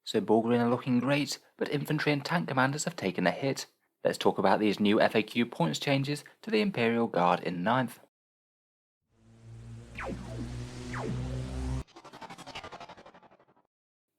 So Bulgarin are looking great, but infantry and tank commanders have taken a hit. Let's talk about these new FAQ points changes to the Imperial Guard in 9th.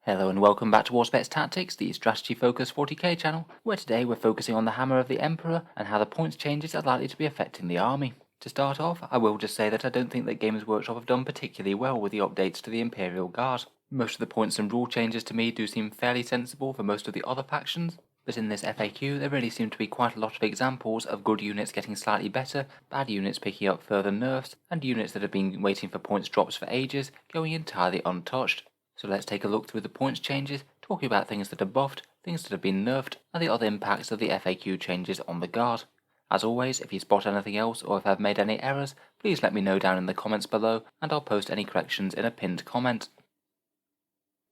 Hello and welcome back to Auspex Tactics, the strategy focused 40k channel, where today we're focusing on the Hammer of the Emperor and how the points changes are likely to be affecting the army. To start off, I will just say that I don't think that Games Workshop have done particularly well with the updates to the Imperial Guard. Most of the points and rule changes to me do seem fairly sensible for most of the other factions, but in this FAQ there really seem to be quite a lot of examples of good units getting slightly better, bad units picking up further nerfs, and units that have been waiting for points drops for ages going entirely untouched. So let's take a look through the points changes, talking about things that are buffed, things that have been nerfed, and the other impacts of the FAQ changes on the guard. As always, if you spot anything else or if I've made any errors, please let me know down in the comments below and I'll post any corrections in a pinned comment.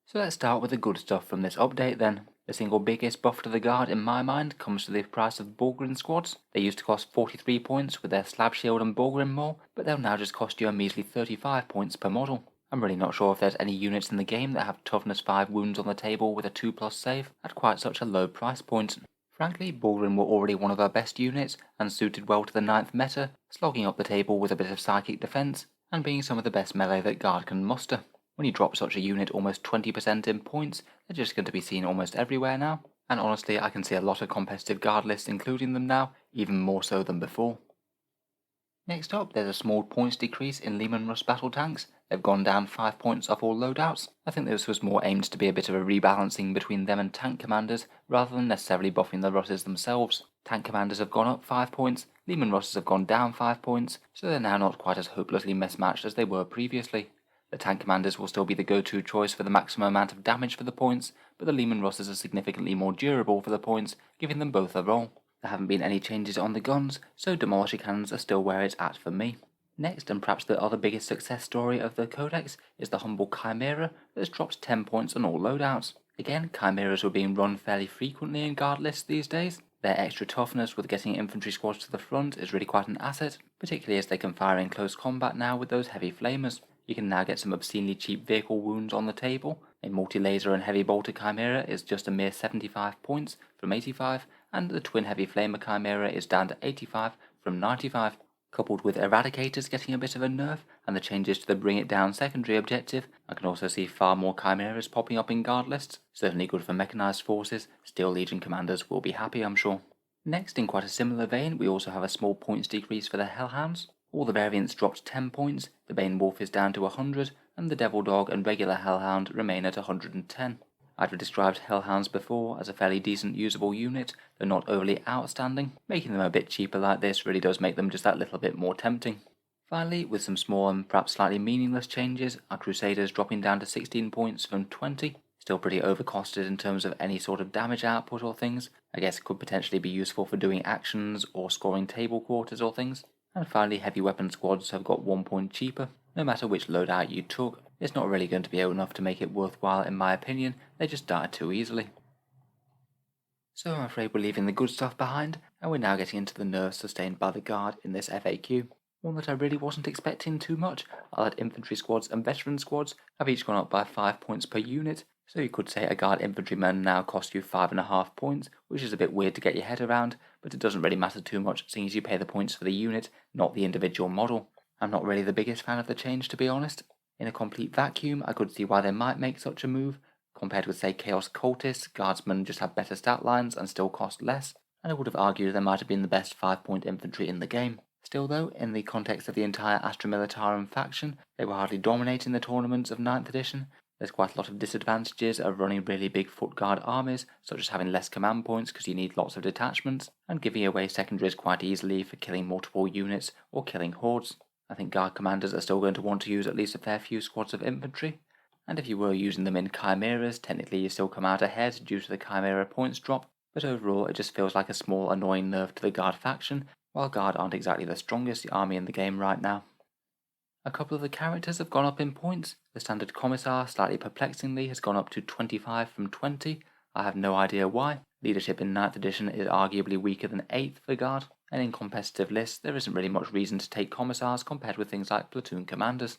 So let's start with the good stuff from this update then. The single biggest buff to the guard in my mind comes to the price of Bulgarin squads. They used to cost 43 points with their slab shield and Bulgarin maul, but they'll now just cost you a measly 35 points per model. I'm really not sure if there's any units in the game that have toughness 5 wounds on the table with a 2+ save at quite such a low price point. Frankly, Bulgarin were already one of our best units and suited well to the 9th meta, slogging up the table with a bit of psychic defense and being some of the best melee that guard can muster. When you drop such a unit almost 20% in points, they're just going to be seen almost everywhere now, and honestly I can see a lot of competitive guard lists including them now, even more so than before. Next up, there's a small points decrease in Lehman Russ battle tanks. They've gone down 5 points off all loadouts. I think this was more aimed to be a bit of a rebalancing between them and tank commanders, rather than necessarily buffing the Russes themselves. Tank commanders have gone up 5 points, Lehman Russes have gone down 5 points, so they're now not quite as hopelessly mismatched as they were previously. The tank commanders will still be the go-to choice for the maximum amount of damage for the points, but the Lehman Russes are significantly more durable for the points, giving them both a role. There haven't been any changes on the guns, so Demolisher Cannons are still where it's at for me. Next, and perhaps the other biggest success story of the Codex, is the humble Chimera that's dropped 10 points on all loadouts. Again, Chimeras were being run fairly frequently in guard lists these days. Their extra toughness with getting infantry squads to the front is really quite an asset, particularly as they can fire in close combat now with those heavy flamers. You can now get some obscenely cheap vehicle wounds on the table. A multi-laser and heavy bolter Chimera is just a mere 75 points from 85, and the twin heavy flamer Chimera is down to 85 from 95. Coupled with Eradicators getting a bit of a nerf, and the changes to the Bring It Down secondary objective, I can also see far more Chimeras popping up in guard lists. Certainly good for mechanized forces. Steel Legion commanders will be happy, I'm sure. Next, in quite a similar vein, we also have a small points decrease for the Hellhounds. All the variants dropped 10 points, the Bane Wolf is down to 100, and the Devil Dog and regular Hellhound remain at 110. I've described Hellhounds before as a fairly decent usable unit, though not overly outstanding. Making them a bit cheaper like this really does make them just that little bit more tempting. Finally, with some small and perhaps slightly meaningless changes, our Crusaders dropping down to 16 points from 20. Still pretty overcosted in terms of any sort of damage output or things. I guess it could potentially be useful for doing actions or scoring table quarters or things. And finally, heavy weapon squads have got 1 point cheaper. No matter which loadout you took, it's not really going to be enough to make it worthwhile in my opinion, they just die too easily. So I'm afraid we're leaving the good stuff behind, and we're now getting into the nerfs sustained by the guard in this FAQ. One that I really wasn't expecting too much are that infantry squads and veteran squads have each gone up by 5 points per unit, so you could say a guard infantryman now costs you 5.5 points, which is a bit weird to get your head around, but it doesn't really matter too much seeing as you pay the points for the unit, not the individual model. I'm not really the biggest fan of the change, to be honest. In a complete vacuum, I could see why they might make such a move. Compared with, say, Chaos Cultists, Guardsmen just have better stat lines and still cost less, and I would have argued they might have been the best 5-point infantry in the game. Still though, in the context of the entire Astra Militarum faction, they were hardly dominating the tournaments of 9th edition. There's quite a lot of disadvantages of running really big foot guard armies, such as having less command points because you need lots of detachments, and giving away secondaries quite easily for killing multiple units or killing hordes. I think guard commanders are still going to want to use at least a fair few squads of infantry, and if you were using them in chimeras, technically you still come out ahead due to the chimera points drop, but overall it just feels like a small annoying nerf to the guard faction, while guard aren't exactly the strongest army in the game right now. A couple of the characters have gone up in points. The standard commissar, slightly perplexingly, has gone up to 25 from 20. I have no idea why. Leadership in 9th edition is arguably weaker than 8th for guard, and in competitive lists there isn't really much reason to take commissars compared with things like platoon commanders.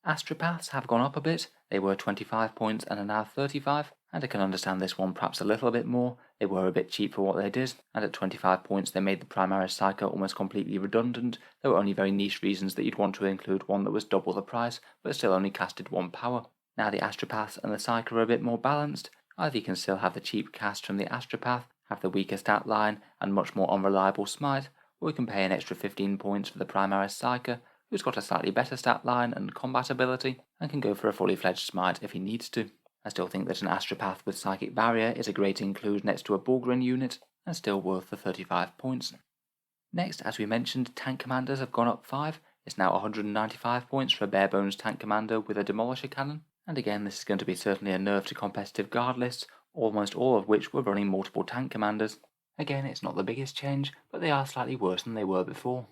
Astropaths have gone up a bit. They were 25 points and are now 35. and I can understand this one perhaps a little bit more. They were a bit cheap for what they did, and at 25 points they made the Primaris Psyker almost completely redundant. There were only very niche reasons that you'd want to include one that was double the price, but still only casted 1 power. Now the Astropath and the Psyker are a bit more balanced. Either you can still have the cheap cast from the Astropath, have the weaker stat line and much more unreliable smite, or you can pay an extra 15 points for the Primaris Psyker, who's got a slightly better stat line and combat ability, and can go for a fully fledged smite if he needs to. I still think that an Astropath with Psychic Barrier is a great include next to a Bulgarin unit, and still worth the 35 points. Next, as we mentioned, tank commanders have gone up 5. It's now 195 points for a bare bones tank commander with a Demolisher cannon, and again this is going to be certainly a nerf to competitive guard lists, almost all of which were running multiple tank commanders. Again, it's not the biggest change, but they are slightly worse than they were before.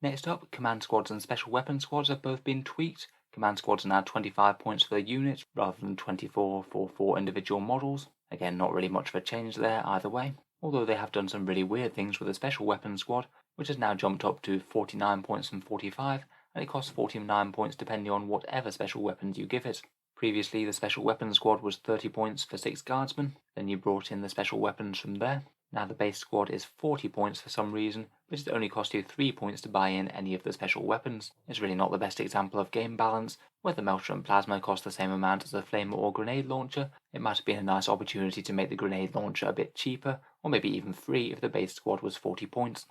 Next up, command squads and special weapon squads have both been tweaked. Command squads are now 25 points for the unit, rather than 24 for 4 individual models. Again, not really much of a change there either way, although they have done some really weird things with the special weapon squad, which has now jumped up to 49 points from 45, and it costs 49 points depending on whatever special weapons you give it. Previously, the special weapon squad was 30 points for 6 guardsmen, then you brought in the special weapons from there. Now the base squad is 40 points for some reason, but it only costs you 3 points to buy in any of the special weapons. It's really not the best example of game balance. Where the Melter and Plasma cost the same amount as a Flamer or Grenade Launcher, it might have been a nice opportunity to make the Grenade Launcher a bit cheaper, or maybe even free if the base squad was 40 points.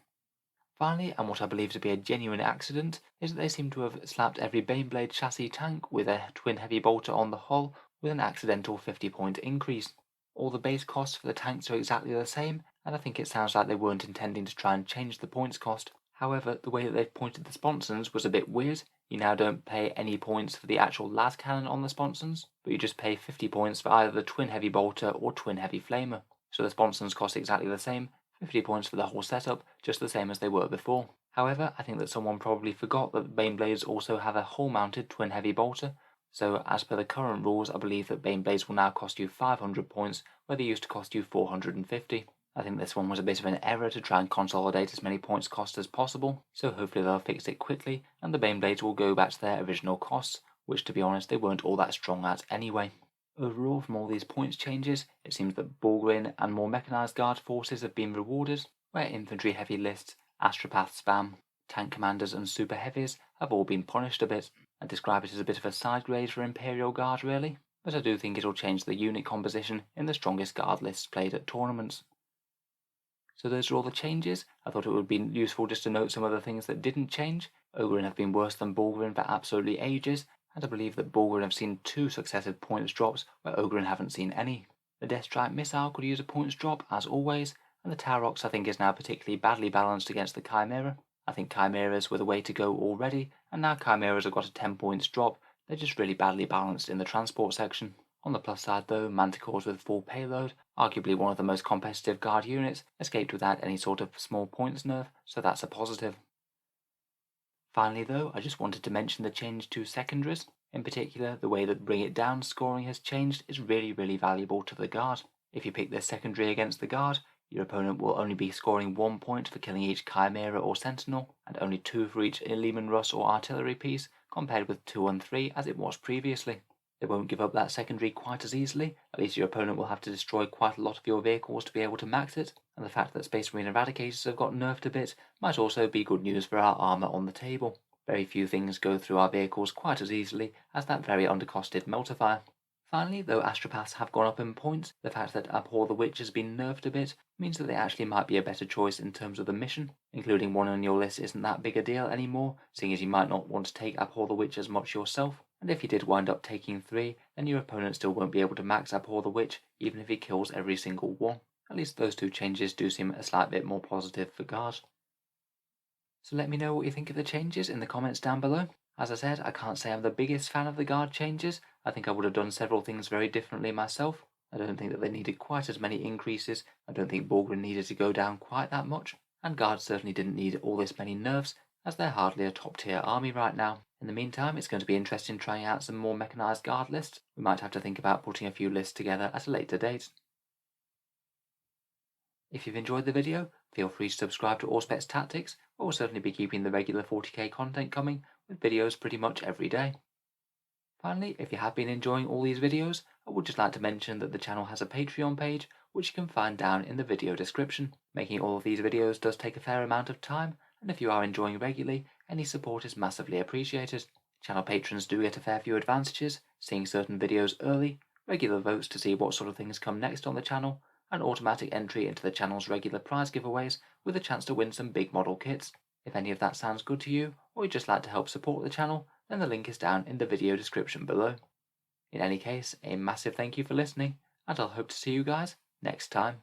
Finally, and what I believe to be a genuine accident, is that they seem to have slapped every Baneblade chassis tank with a twin heavy bolter on the hull with an accidental 50-point increase. All the base costs for the tanks are exactly the same, and I think it sounds like they weren't intending to try and change the points cost. However, the way that they've pointed the sponsons was a bit weird. You now don't pay any points for the actual las cannon on the sponsons, but you just pay 50 points for either the twin heavy bolter or twin heavy flamer. So the sponsons cost exactly the same, 50 points for the whole setup, just the same as they were before. However, I think that someone probably forgot that the Baneblades also have a hull-mounted twin heavy bolter, so as per the current rules, I believe that Baneblades will now cost you 500 points, where they used to cost you 450. I think this one was a bit of an error to try and consolidate as many points cost as possible, so hopefully they'll fix it quickly, and the Baneblades will go back to their original costs, which to be honest they weren't all that strong at anyway. Overall, from all these points changes, it seems that Bulgarin and more mechanised guard forces have been rewarded, where infantry heavy lists, Astropath spam, tank commanders and super heavies have all been punished a bit. I describe it as a bit of a side grade for Imperial Guard really, but I do think it'll change the unit composition in the strongest guard lists played at tournaments. So those are all the changes. I thought it would be useful just to note some of the things that didn't change. Ogryn have been worse than Bulgarin for absolutely ages, and I believe that Bulgarin have seen 2 successive points drops where Ogryn haven't seen any. The Death Strike missile could use a points drop, as always, and the Taurox I think is now particularly badly balanced against the Chimera. I think Chimeras were the way to go already, and now Chimeras have got a 10 points drop. They're just really badly balanced in the transport section. On the plus side though, Manticores with full payload, arguably one of the most competitive guard units, escaped without any sort of small points nerf, so that's a positive. Finally though, I just wanted to mention the change to secondaries. In particular, the way that Bring It Down scoring has changed is really valuable to the guard. If you pick this secondary against the guard, your opponent will only be scoring 1 point for killing each Chimera or Sentinel, and only 2 for each Leman Russ or artillery piece, compared with 2 and 3 as it was previously. They won't give up that secondary quite as easily, at least your opponent will have to destroy quite a lot of your vehicles to be able to max it, and the fact that Space Marine Eradicators have got nerfed a bit might also be good news for our armour on the table. Very few things go through our vehicles quite as easily as that very undercosted Meltifier. Finally, though Astropaths have gone up in points, the fact that Abhor the Witch has been nerfed a bit means that they actually might be a better choice in terms of the mission. Including one on your list isn't that big a deal anymore, seeing as you might not want to take Abhor the Witch as much yourself, and if you did wind up taking 3, then your opponent still won't be able to max Abhor the Witch even if he kills every single one. At least those 2 changes do seem a slight bit more positive for guard. So let me know what you think of the changes in the comments down below. As I said, I can't say I'm the biggest fan of the guard changes. I think I would have done several things very differently myself. I don't think that they needed quite as many increases. I don't think Bulgarin needed to go down quite that much. And guards certainly didn't need all this many nerfs, as they're hardly a top tier army right now. In the meantime, it's going to be interesting trying out some more mechanised guard lists. We might have to think about putting a few lists together at a later date. If you've enjoyed the video, feel free to subscribe to Auspex Tactics, where we'll certainly be keeping the regular 40k content coming, with videos pretty much every day. Finally, if you have been enjoying all these videos, I would just like to mention that the channel has a Patreon page, which you can find down in the video description. Making all of these videos does take a fair amount of time, and if you are enjoying regularly, any support is massively appreciated. Channel patrons do get a fair few advantages, seeing certain videos early, regular votes to see what sort of things come next on the channel, and automatic entry into the channel's regular prize giveaways with a chance to win some big model kits. If any of that sounds good to you, or you'd just like to help support the channel, then the link is down in the video description below. In any case, a massive thank you for listening, and I'll hope to see you guys next time.